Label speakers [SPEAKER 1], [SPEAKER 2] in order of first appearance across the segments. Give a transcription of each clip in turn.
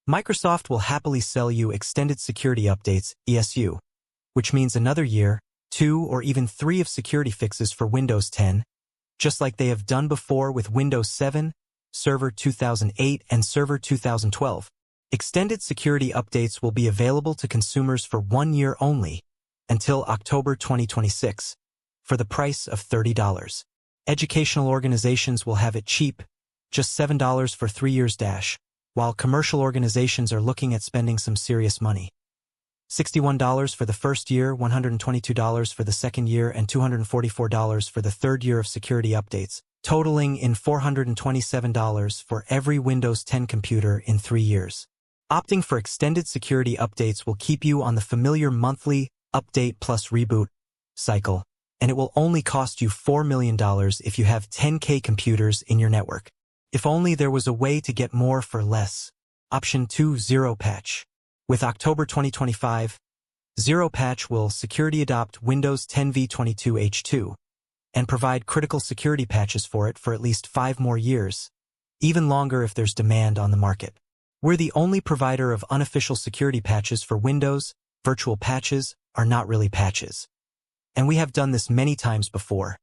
[SPEAKER 1] Microsoft will happily sell you Extended Security Updates, ESU, which means another year, 2, or even 3 of security fixes for Windows 10, just like they have done before with Windows 7, Server 2008, and Server 2012. Extended security updates will be available to consumers for 1 year only, until October 2026, for the price of $30. Educational organizations will have it cheap, just $7 for 3 years while commercial organizations are looking at spending some serious money. $61 for the first year, $122 for the second year, and $244 for the third year of security updates, totaling in $427 for every Windows 10 computer in 3 years. Opting for extended security updates will keep you on the familiar monthly update plus reboot cycle, and it will only cost you $4 million if you have 10K computers in your network. If only there was a way to get more for less. Option 2, 0Patch. With October 2025, 0Patch will security adopt Windows 10 v22h2 and provide critical security patches for it for at least 5 more years, even longer if there's demand on the market. We're the only provider of unofficial security patches for Windows. Virtual patches are not really patches. And we have done this many times before.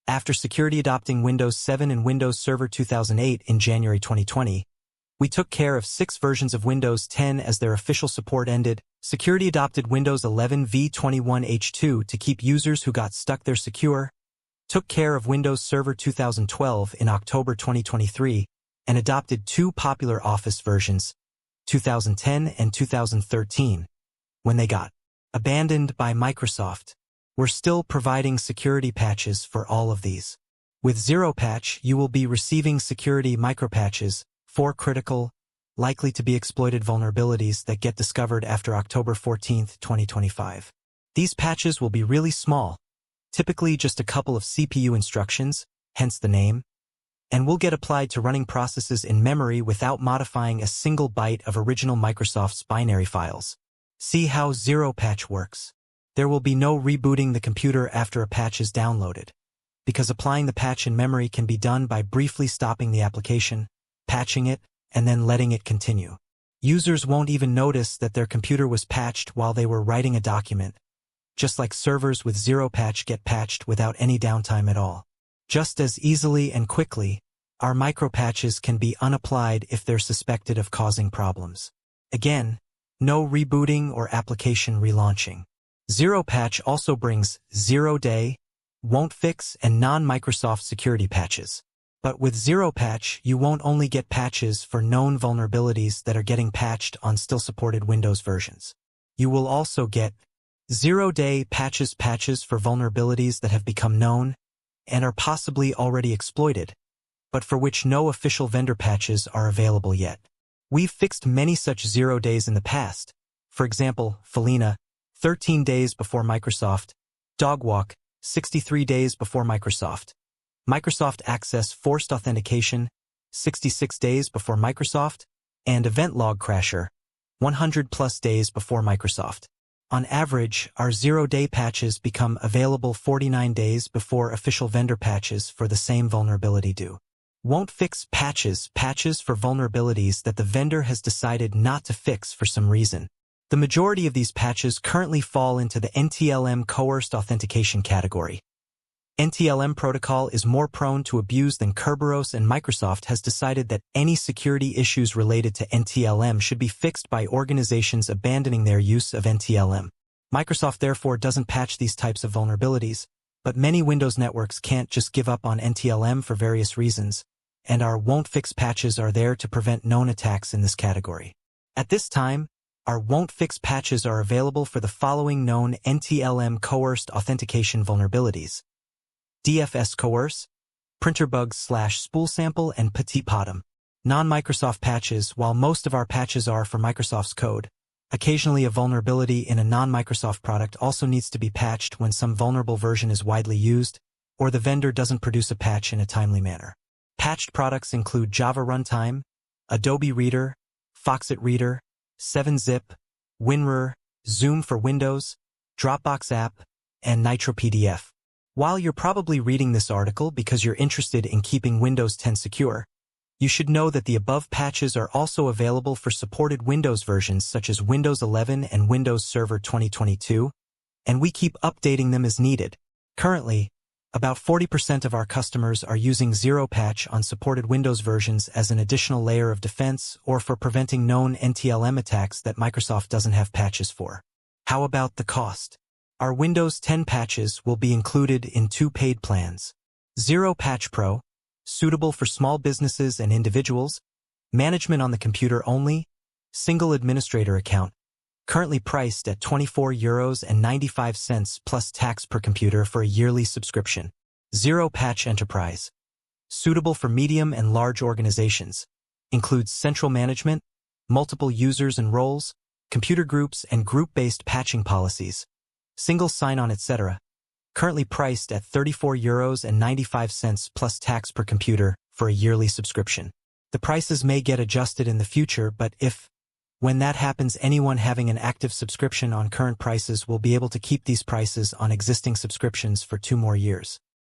[SPEAKER 1] After security adopting Windows 7 and Windows Server 2008 in January 2020, we took care of 6 versions of Windows 10 as their official support ended. Security adopted Windows 11 v21h2 to keep users who got stuck there secure, took care of Windows Server 2012 in October 2023, and adopted 2 popular Office versions, 2010 and 2013, when they got abandoned by Microsoft. We're still providing security patches for all of these. With 0Patch, you will be receiving security micropatches for critical, likely to be exploited vulnerabilities that get discovered after October 14, 2025. These patches will be really small, typically just a couple of CPU instructions, hence the name, and will get applied to running processes in memory without modifying a single byte of original Microsoft's binary files. See how 0Patch works. There will be no rebooting the computer after a patch is downloaded, because applying the patch in memory can be done by briefly stopping the application, patching it, and then letting it continue. Users won't even notice that their computer was patched while they were writing a document, just like servers with 0Patch get patched without any downtime at all. Just as easily and quickly, our micropatches can be unapplied if they're suspected of causing problems. Again, no rebooting or application relaunching. 0Patch also brings 0-day, won't fix, and non-Microsoft security patches. But with 0Patch, you won't only get patches for known vulnerabilities that are getting patched on still supported Windows versions. You will also get 0-day patches for vulnerabilities that have become known and are possibly already exploited, but for which no official vendor patches are available yet. We've fixed many such 0 days in the past. For example, Felina, 13 days before Microsoft, Dogwalk, 63 days before Microsoft, Microsoft Access Forced Authentication, 66 days before Microsoft, and Event Log Crasher, 100+ days before Microsoft. On average, our 0-day patches become available 49 days before official vendor patches for the same vulnerability do. Won't fix patches for vulnerabilities that the vendor has decided not to fix for some reason. The majority of these patches currently fall into the NTLM coerced authentication category. NTLM protocol is more prone to abuse than Kerberos, and Microsoft has decided that any security issues related to NTLM should be fixed by organizations abandoning their use of NTLM. Microsoft therefore doesn't patch these types of vulnerabilities, but many Windows networks can't just give up on NTLM for various reasons, and our won't fix patches are there to prevent known attacks in this category. At this time, our won't fix patches are available for the following known NTLM coerced authentication vulnerabilities: DFS Coerce, Printerbugs/Spool Sample, and Petit Potom. Non-Microsoft patches. While most of our patches are for Microsoft's code, occasionally a vulnerability in a non-Microsoft product also needs to be patched when some vulnerable version is widely used, or the vendor doesn't produce a patch in a timely manner. Patched products include Java Runtime, Adobe Reader, Foxit Reader, 7-Zip, WinRAR, Zoom for Windows, Dropbox App, and Nitro PDF. While you're probably reading this article because you're interested in keeping Windows 10 secure, You should know that the above patches are also available for supported Windows versions such as Windows 11 and Windows Server 2022, and we keep updating them as needed. Currently, about 40% of our customers are using 0Patch on supported Windows versions as an additional layer of defense or for preventing known NTLM attacks that Microsoft doesn't have patches for. How about the cost? Our Windows 10 patches will be included in 2 paid plans. 0Patch Pro, suitable for small businesses and individuals, management on the computer only, single administrator account, currently priced at €24.95 plus tax per computer for a yearly subscription. 0Patch Enterprise, suitable for medium and large organizations, includes central management, multiple users and roles, computer groups and group-based patching policies, single sign-on, etc. Currently priced at €34.95 plus tax per computer for a yearly subscription. The prices may get adjusted in the future, but when that happens, anyone having an active subscription on current prices will be able to keep these prices on existing subscriptions for 2 more years.